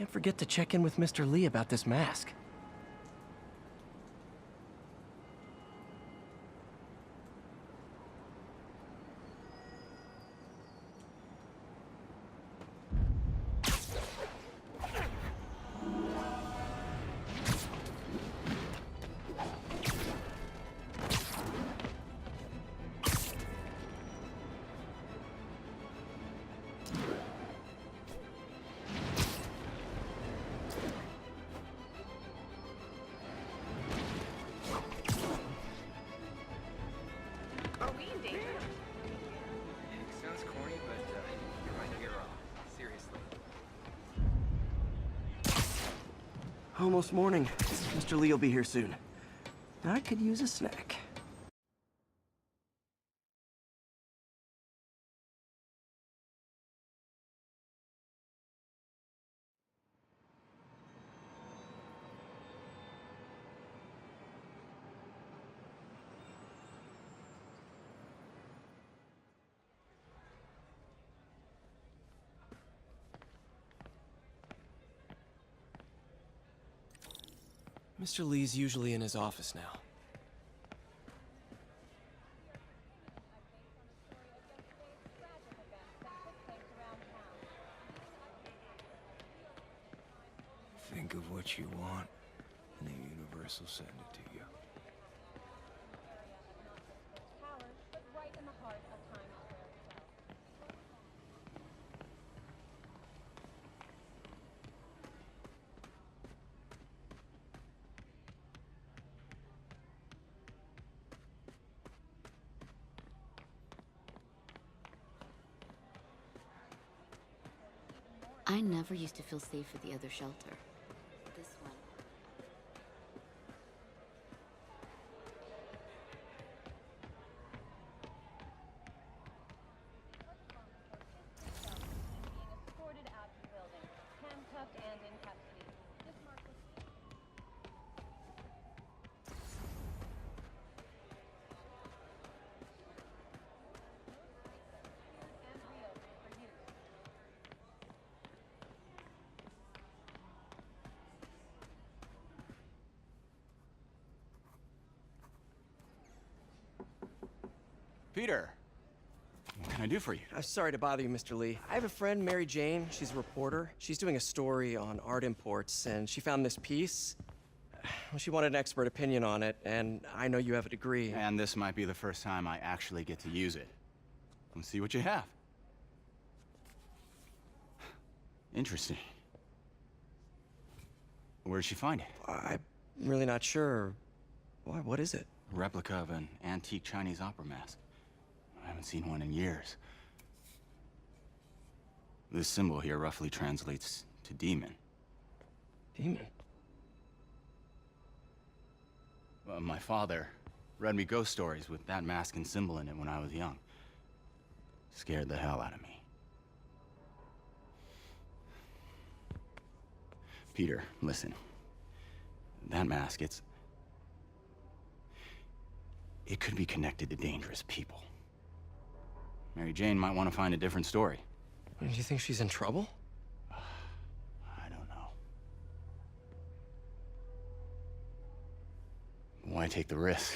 Can't forget to check in with Mr. Lee about this mask. Are we in danger? It sounds corny, but you're my hero. Seriously. Almost morning. Mr. Lee will be here soon. I could use a snack. Mr. Lee's usually in his office now. Think of what you want, and the universe will send it to you. I never used to feel safe at the other shelter. This one. Peter, what can I do for you? I'm sorry to bother you, Mr. Lee. I have a friend, Mary Jane. She's a reporter. She's doing a story on art imports, and she found this piece. Well, she wanted an expert opinion on it, and I know you have a degree. And this might be the first time I actually get to use it. Let's see what you have. Interesting. Where did she find it? I'm really not sure. Why, what is it? A replica of an antique Chinese opera mask. I haven't seen one in years. This symbol here roughly translates to demon. Demon? My father read me ghost stories with that mask and symbol in it when I was young. Scared the hell out of me. Peter, listen. That mask, it could be connected to dangerous people. Mary Jane might want to find a different story. Do you think she's in trouble? I don't know. Why take the risk?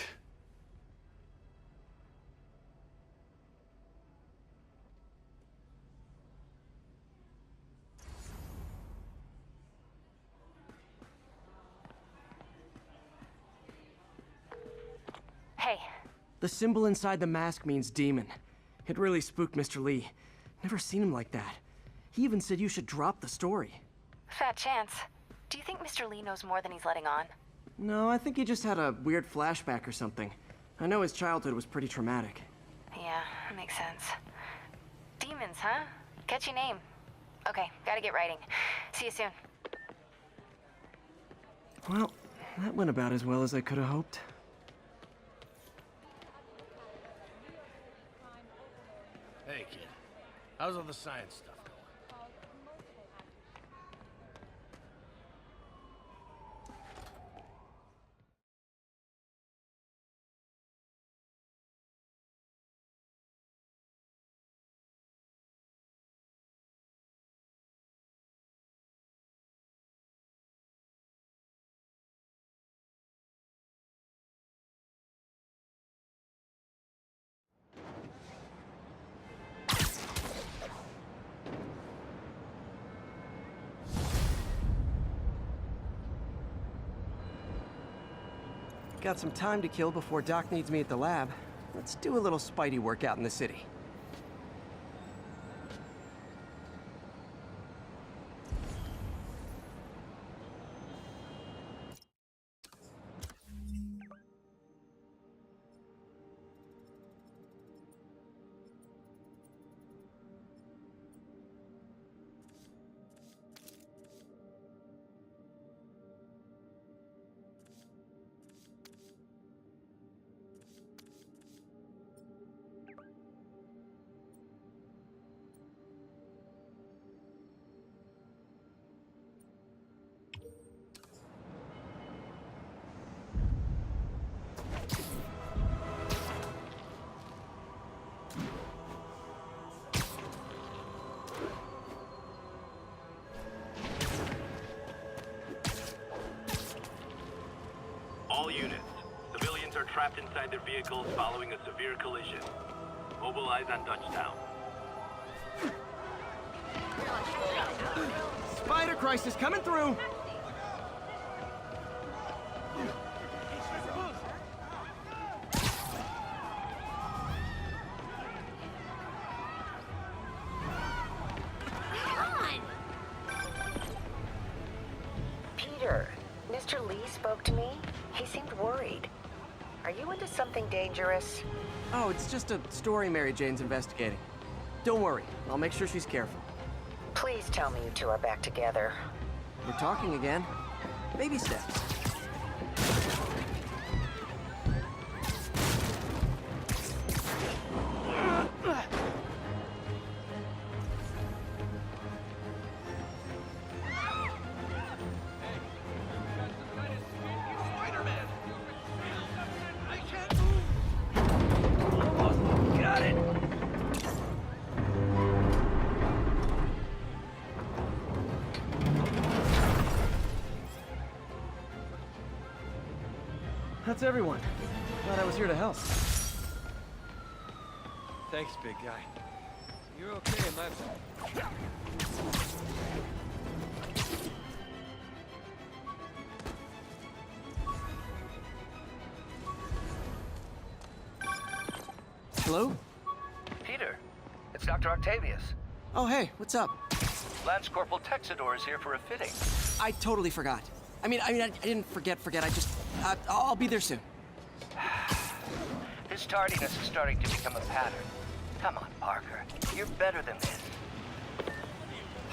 Hey, The symbol inside the mask means demon. It really spooked Mr. Lee. Never seen him like that. He even said you should drop the story. fat chance. Do you think Mr. Lee knows more than he's letting on? No, I think he just had a weird flashback or something. I know his childhood was pretty traumatic. Yeah, that makes sense. Demons, huh? Catchy name. Okay, gotta get writing. See you soon. Well, that went about as well as I could have hoped. Hey, kid. How's all the science stuff? Got some time to kill before Doc needs me at the lab. Let's do a little Spidey workout in the city. All units. Civilians are trapped inside their vehicles following a severe collision. Mobilize on touchdown. Spider crisis coming through! Peter, Mr. Lee spoke to me. He seemed worried. Are you into something dangerous? Oh, it's just a story Mary Jane's investigating. Don't worry, I'll make sure she's careful. Please tell me you two are back together. We're talking again. Baby steps. That's everyone. Glad I was here to help. Thanks, big guy. You're okay, man. Hello? Peter, it's Dr. Octavius. Oh, hey, what's up? Lance Corporal Texador is here for a fitting. I totally forgot. I didn't forget. I'll be there soon. His tardiness is starting to become a pattern. Come on, Parker. You're better than this.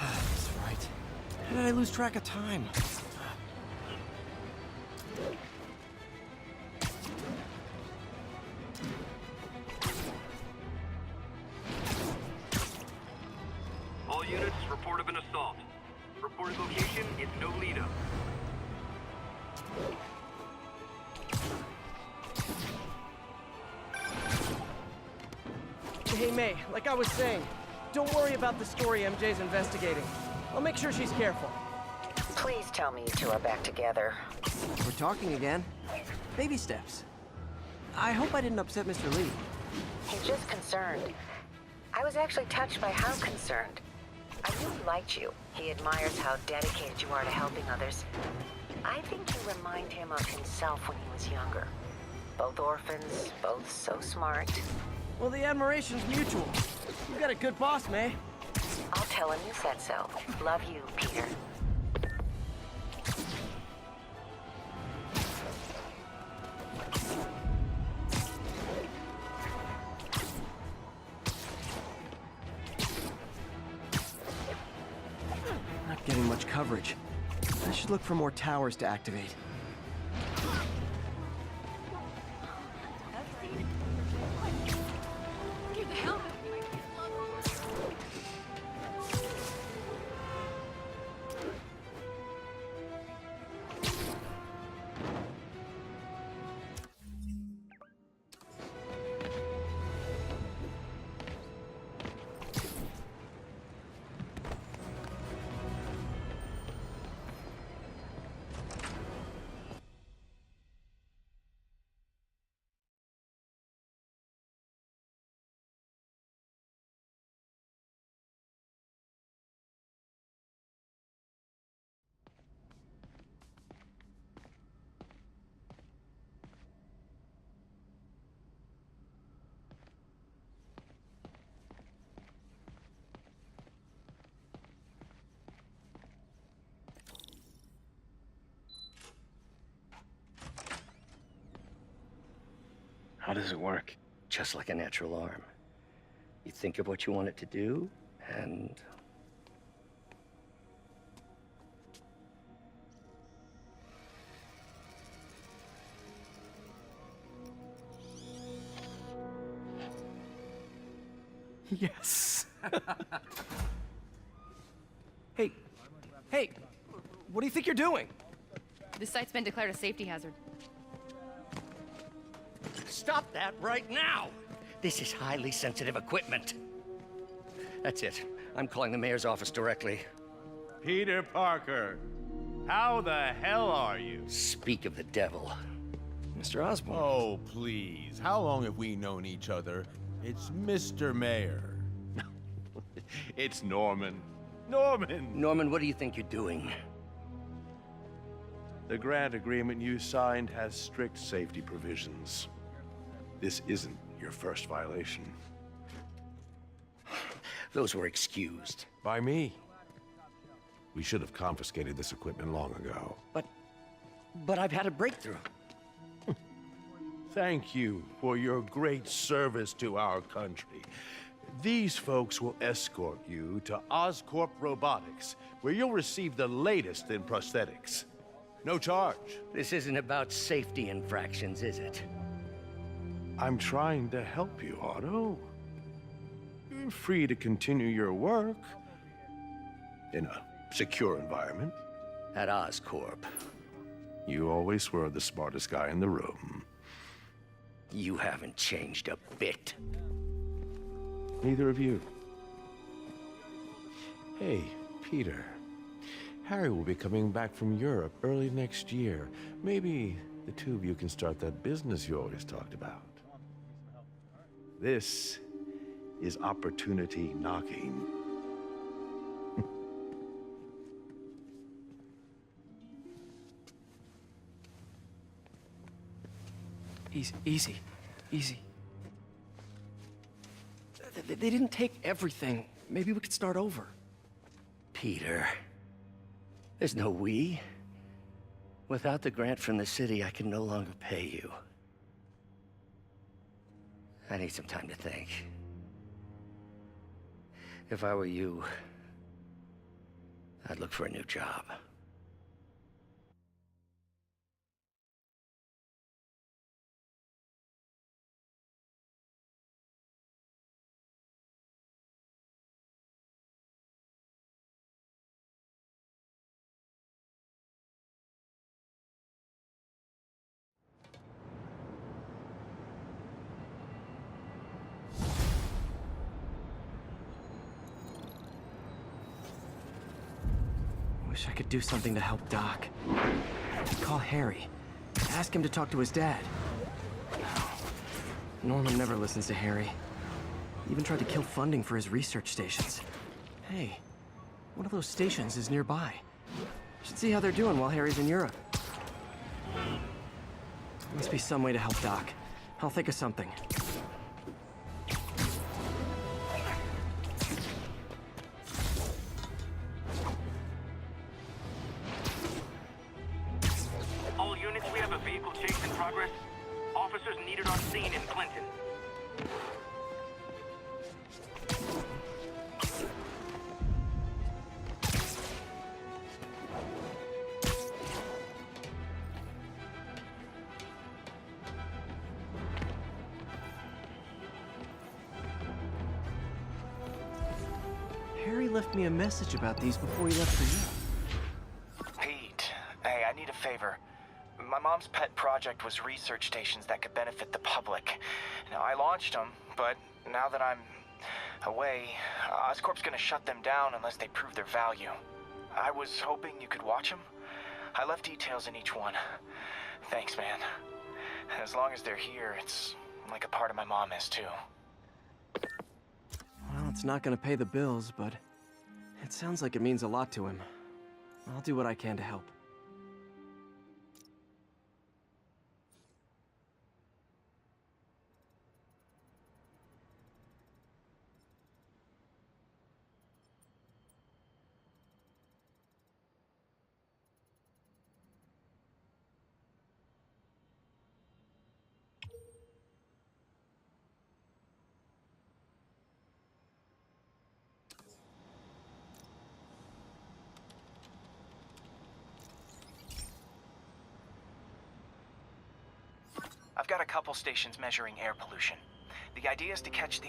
That's right. How did I lose track of time? All units, report of an assault. Reported location is Nolita. Hey, May, like I was saying, don't worry about the story MJ's investigating. I'll make sure she's careful. Please tell me you two are back together. We're talking again. Baby steps. I hope I didn't upset Mr. Lee. He's just concerned. I was actually touched by how concerned. I really liked you. He admires how dedicated you are to helping others. I think you remind him of himself when he was younger. Both orphans, both so smart. Well, the admiration's mutual. You've got a good boss, May. I'll tell him you said so. Love you, Peter. Not getting much coverage. I should look for more towers to activate. How does it work? Just like a natural arm. You think of what you want it to do, and... Yes. Hey, what do you think you're doing? This site's been declared a safety hazard. Stop that right now! This is highly sensitive equipment. That's it. I'm calling the mayor's office directly. Peter Parker, how the hell are you? Speak of the devil. Mr. Osborn. Oh, please. How long have we known each other? It's Mr. Mayor. It's Norman. Norman! Norman, what do you think you're doing? The grant agreement you signed has strict safety provisions. This isn't your first violation. Those were excused. By me. We should have confiscated this equipment long ago. But I've had a breakthrough. Thank you for your great service to our country. These folks will escort you to Oscorp Robotics, where you'll receive the latest in prosthetics. No charge. This isn't about safety infractions, is it? I'm trying to help you, Otto. You're free to continue your work in a secure environment. At Oscorp. You always were the smartest guy in the room. You haven't changed a bit. Neither of you. Hey, Peter. Harry will be coming back from Europe early next year. Maybe the two of you can start that business you always talked about. This is opportunity knocking. Easy. They didn't take everything. Maybe we could start over. Peter, there's no we. Without the grant from the city, I can no longer pay you. I need some time to think. If I were you, I'd look for a new job. Wish I could do something to help Doc. Call Harry. Ask him to talk to his dad. Norman never listens to Harry. He even tried to kill funding for his research stations. Hey, one of those stations is nearby. Should see how they're doing while Harry's in Europe. Must be some way to help Doc. I'll think of something. All units, we have a vehicle chase in progress. Officers needed on scene in Clinton. Harry left me a message about these before he left for you. Pete, hey, I need a favor. My mom's pet project was research stations that could benefit the public. Now, I launched them, but now that I'm away, Oscorp's gonna shut them down unless they prove their value. I was hoping you could watch them. I left details in each one. Thanks, man. As long as they're here, it's like a part of my mom is, too. Well, it's not gonna pay the bills, but it sounds like it means a lot to him. I'll do what I can to help. got a couple stations measuring air pollution. The idea is to catch the,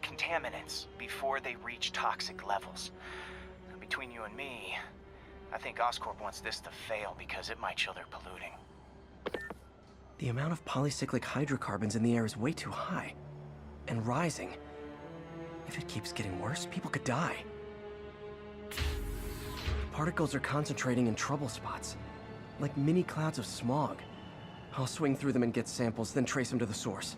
contaminants before they reach toxic levels. Between you and me, I think Oscorp wants this to fail because it might show they're polluting. The amount of polycyclic hydrocarbons in the air is way too high. And rising. If it keeps getting worse, people could die. Particles are concentrating in trouble spots, like mini clouds of smog. I'll swing through them and get samples, then trace them to the source.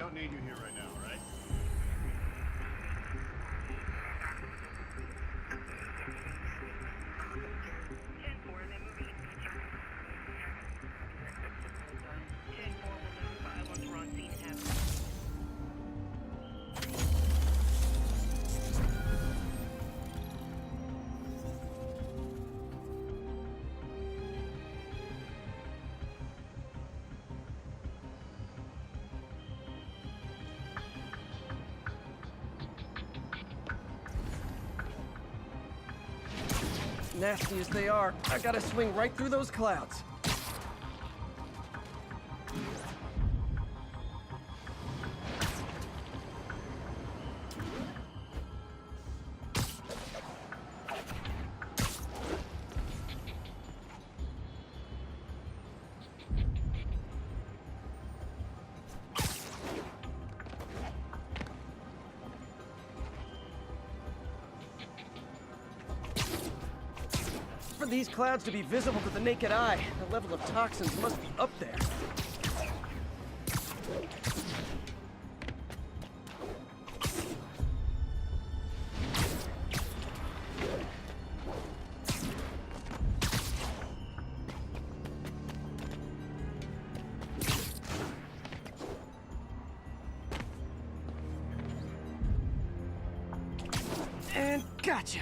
don't need you here right now, right? Nasty as they are, I gotta swing right through those clouds. For these clouds to be visible to the naked eye, the level of toxins must be up there. And gotcha!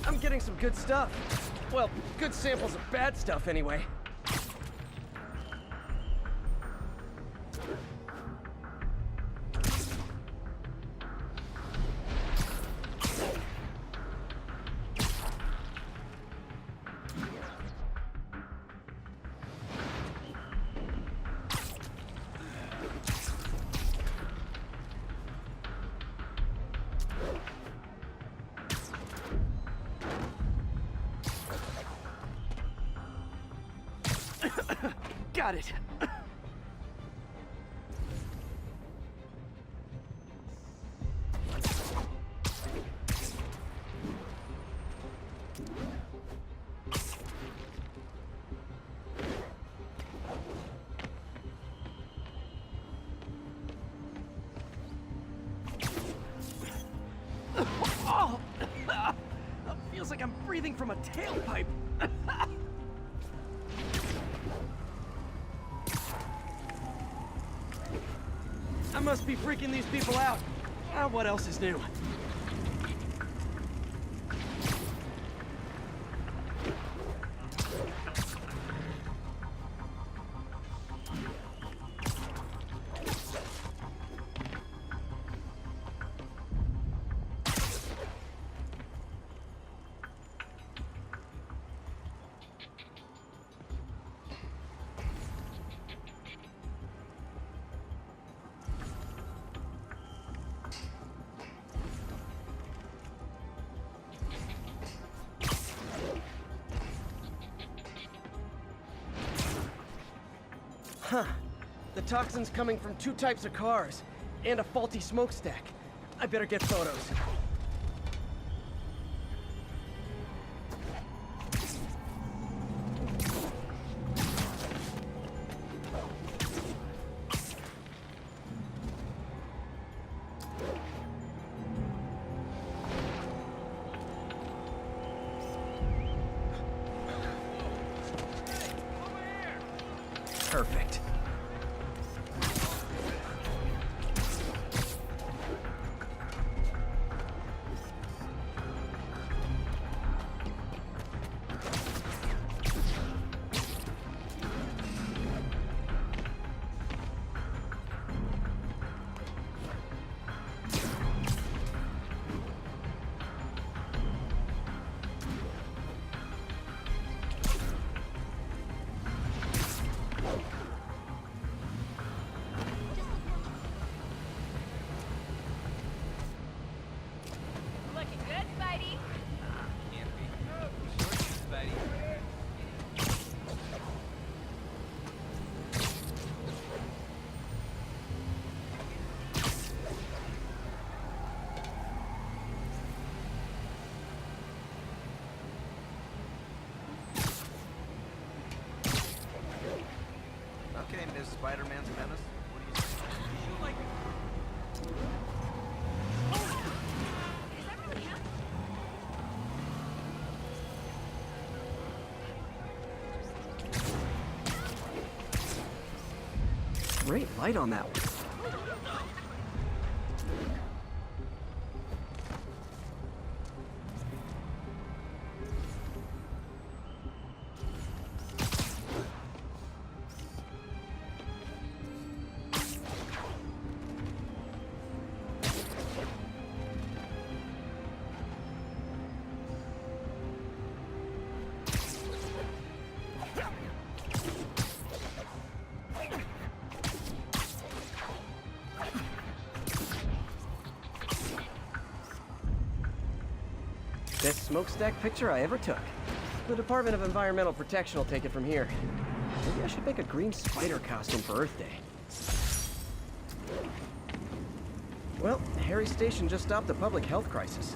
I'm getting some good stuff. Well, good samples of bad stuff anyway. Got it. Oh! Feels like I'm breathing from a tailpipe. I must be freaking these people out. What else is new? Huh. The toxin's coming from two types of cars, and a faulty smokestack. I better get photos. Perfect. Great light on that one. Best smokestack picture I ever took. The Department of Environmental Protection will take it from here. Maybe I should make a green spider costume for Earth Day. Well, Harry Station just stopped a public health crisis.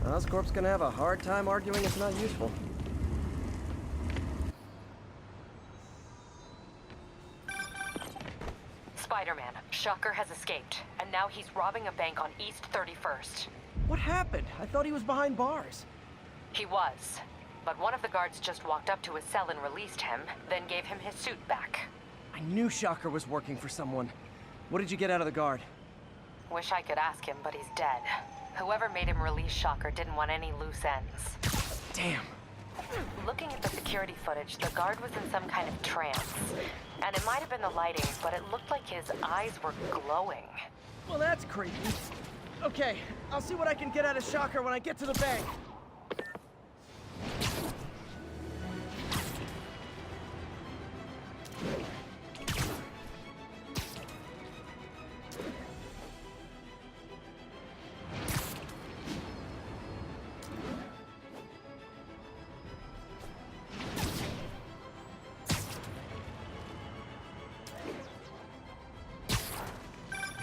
Oscorp's gonna have a hard time arguing it's not useful. Spider-Man, Shocker has escaped, and now he's robbing a bank on East 31st. What happened? I thought he was behind bars. He was, but one of the guards just walked up to his cell and released him, then gave him his suit back. I knew Shocker was working for someone. What did you get out of the guard? Wish I could ask him, but he's dead. Whoever made him release Shocker didn't want any loose ends. Damn. Looking at the security footage, the guard was in some kind of trance. And it might have been the lighting, but it looked like his eyes were glowing. Well, that's creepy. Okay, I'll see what I can get out of Shocker when I get to the bank.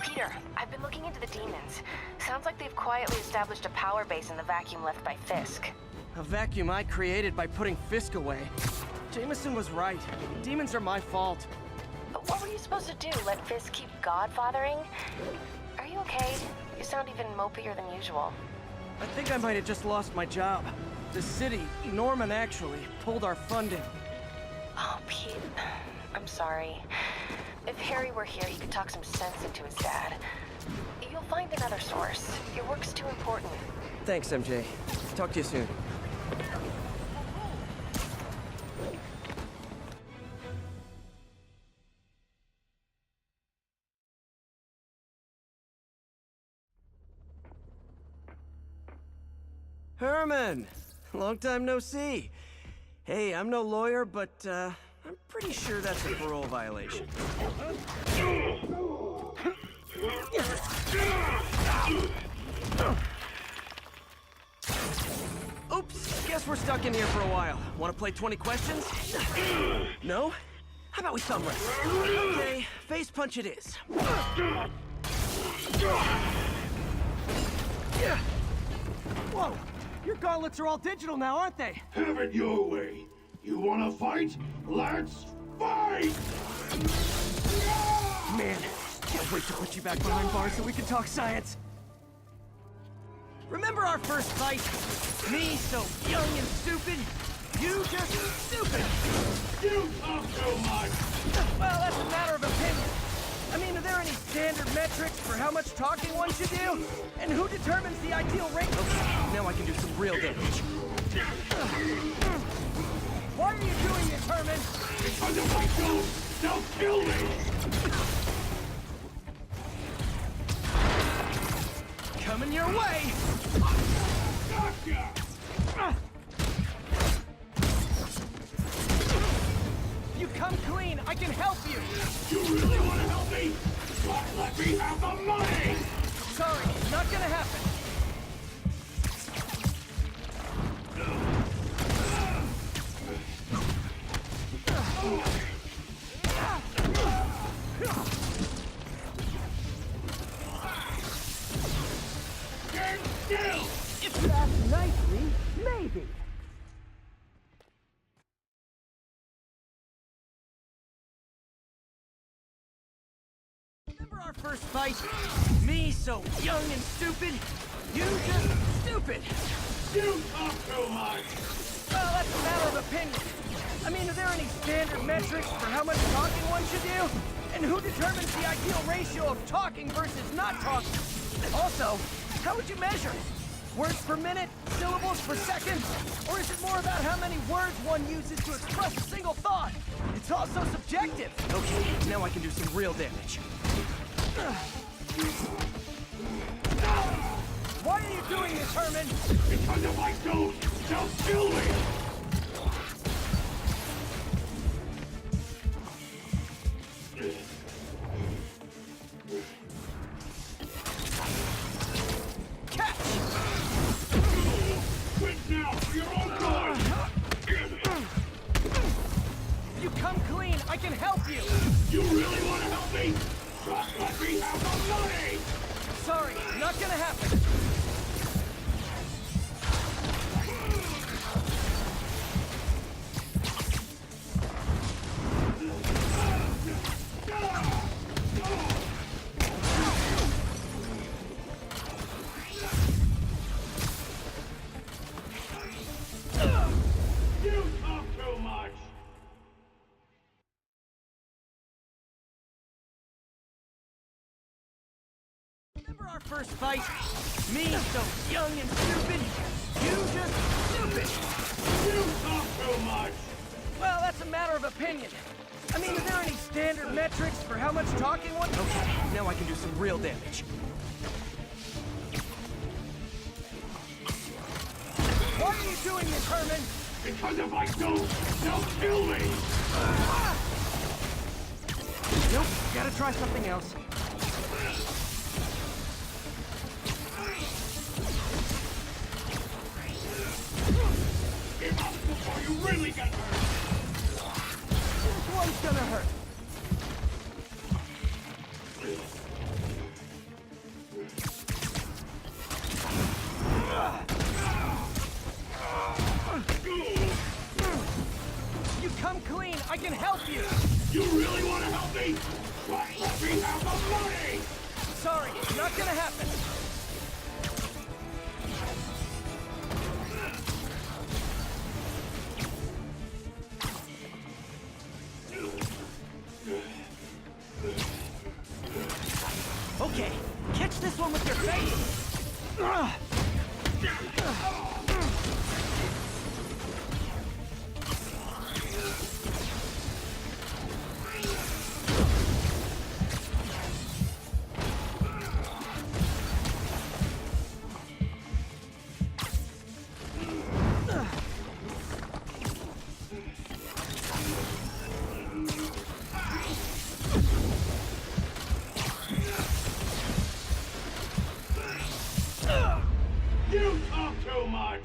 Peter, I've been looking into the demons. Sounds like they've quietly established a power base in the vacuum left by Fisk. A vacuum I created by putting Fisk away. Jameson was right. Demons are my fault. But what were you supposed to do? Let Fisk keep godfathering? Are you okay? You sound even mopier than usual. I think I might have just lost my job. The city, Norman actually, pulled our funding. Oh, Pete. I'm sorry. If Harry were here, you could talk some sense into his dad. You'll find another source. Your work's too important. Thanks, MJ. Talk to you soon. Herman! Long time no see. Hey, I'm no lawyer, but, I'm pretty sure that's a parole violation. Oops, guess we're stuck in here for a while. Want to play 20 questions? No? How about we thumb wrestle? Okay, face punch it is. Whoa! Your gauntlets are all digital now, aren't they? Have it your way. You wanna fight? Let's fight! Man, can't wait to put you back behind bars so we can talk science. Remember our first fight? Me, so young and stupid. You just stupid. You talk too much. Well, that's a matter of opinion. I mean, are there any standard metrics for how much talking one should do? And who determines the ideal rate? Okay, now I can do some real damage. Why are you doing this, Herman? Because if I don't, they'll kill me! Coming your way! Gotcha! You come clean, I can help you! You really want to help me? But let me have the money! Sorry, not gonna happen. Stand still! If you ask nicely, maybe. Remember our first fight? Me, so young and stupid. You just stupid. You talk too much! Well, that's a matter of opinion. I mean, are there any standard metrics for how much talking one should do? And who determines the ideal ratio of talking versus not talking? Also, how would you measure it? Words per minute? Syllables per second? Or is it more about how many words one uses to express a single thought? It's also subjective. Okay, now I can do some real damage. Why are you doing this, Herman? Because if I don't, they'll kill me! Quit now, for your own good! If you come clean, I can help you! You really want to help me? Just let me have the money! Sorry, not gonna happen. You talk too much! Remember our first fight? Me, so young and stupid. You just stupid. You talk too much! Well, that's a matter of opinion. I mean, are there any standard metrics for how much talking one? Okay, now I can do some real damage. Why are you doing this, Herman? Because if I don't, they'll kill me! Nope, gotta try something else. Give up before you really get hurt! This one's gonna hurt. You come clean, I can help you! You really want to help me? Just let me have the money! Sorry, not gonna happen. Okay, catch this one with your face! You talk too much!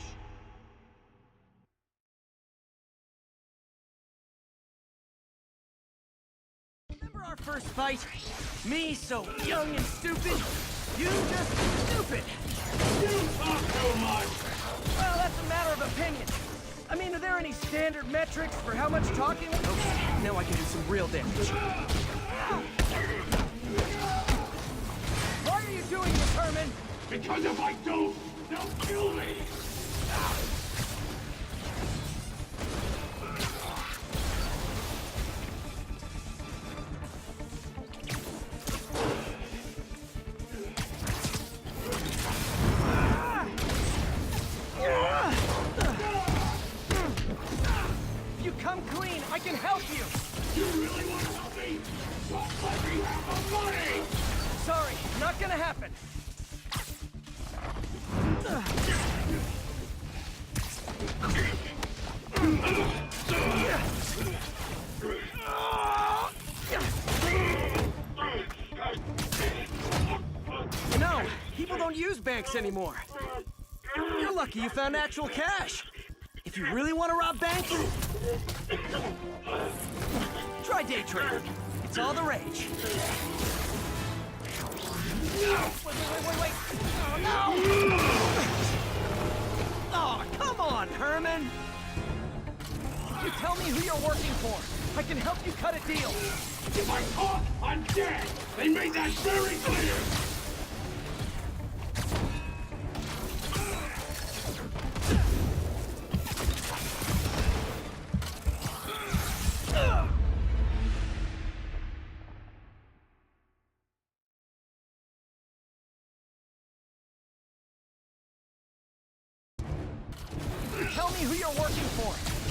Remember our first fight? Me, so young and stupid. You just stupid. You talk too much! Well, that's a matter of opinion. I mean, are there any standard metrics for how much talking? Okay, now I can do some real damage. Why are you doing this, Herman? Because if I don't, they'll kill me! If you come clean, I can help you! You really want to help me? Just let me have the money! Sorry, not gonna happen. You know, people don't use banks anymore. You're lucky you found actual cash. If you really want to rob banks, try day trading. It's all the rage. Wait. Oh, no! Oh, come on, Herman! You tell me who you're working for. I can help you cut a deal. If I talk, I'm dead! They made that very clear!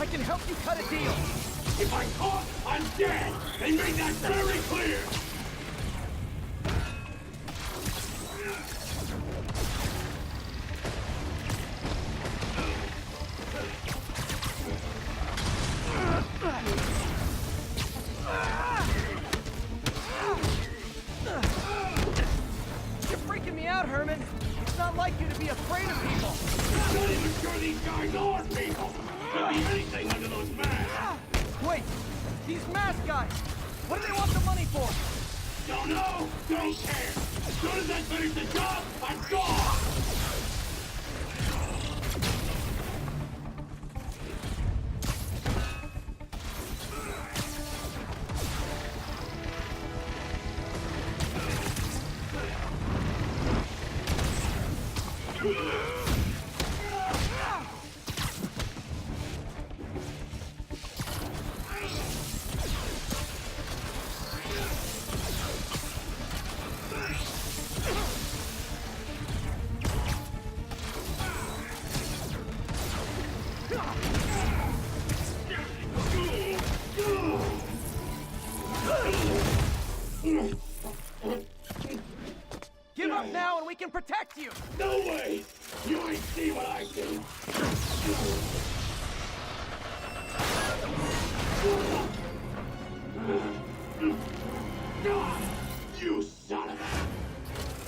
I can help you cut a deal. If I'm caught, I'm dead! They made that very clear! You're freaking me out, Herman. It's not like you to be afraid of people. I'm not even sure these guys are people! Could be anything under those masks! Wait, these mask guys, what do they want the money for? Don't know! Don't care! As soon as I finish the job, I'm gone! Give up now and we can protect you! No way! You ain't see what I do! You son of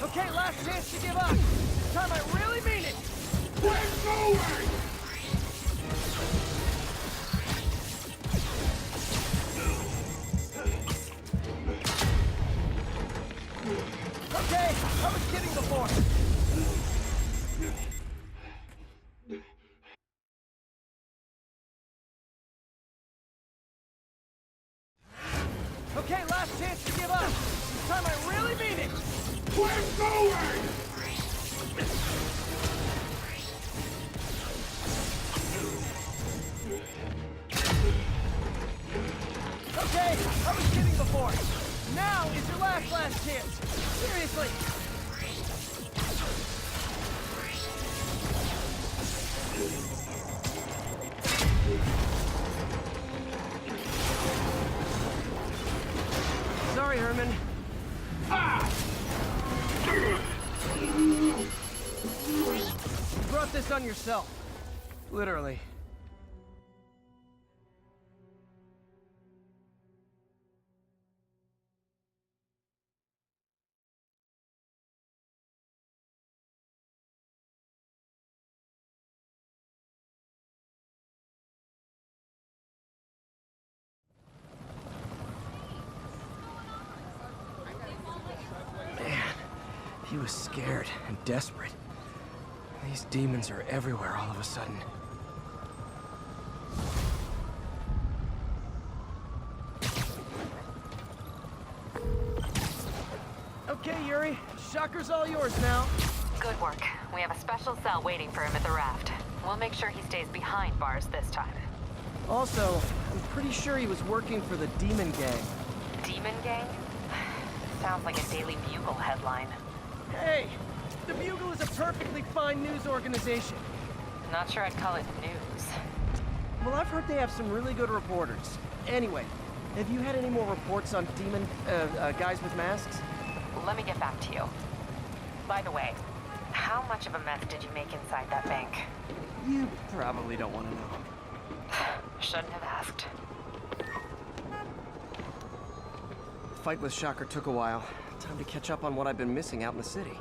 a... Okay, last chance to give up. This time I really mean it! We're going! Okay, I was kidding before. Okay, last chance to give up. This time I really mean it. We're going! Okay, I was kidding before. Now is your last chance. Seriously. Sorry, Herman. You brought this on yourself. Literally. He was scared and desperate. These demons are everywhere all of a sudden. Okay, Yuri. Shocker's all yours now. Good work. We have a special cell waiting for him at the raft. We'll make sure he stays behind bars this time. Also, I'm pretty sure he was working for the Demon Gang. Demon Gang? Sounds like a Daily Bugle headline. Hey! The Bugle is a perfectly fine news organization. Not sure I'd call it news. Well, I've heard they have some really good reporters. Anyway, have you had any more reports on demon, guys with masks? Let me get back to you. By the way, how much of a mess did you make inside that bank? You probably don't want to know. Shouldn't have asked. The fight with Shocker took a while. Time to catch up on what I've been missing out in the city.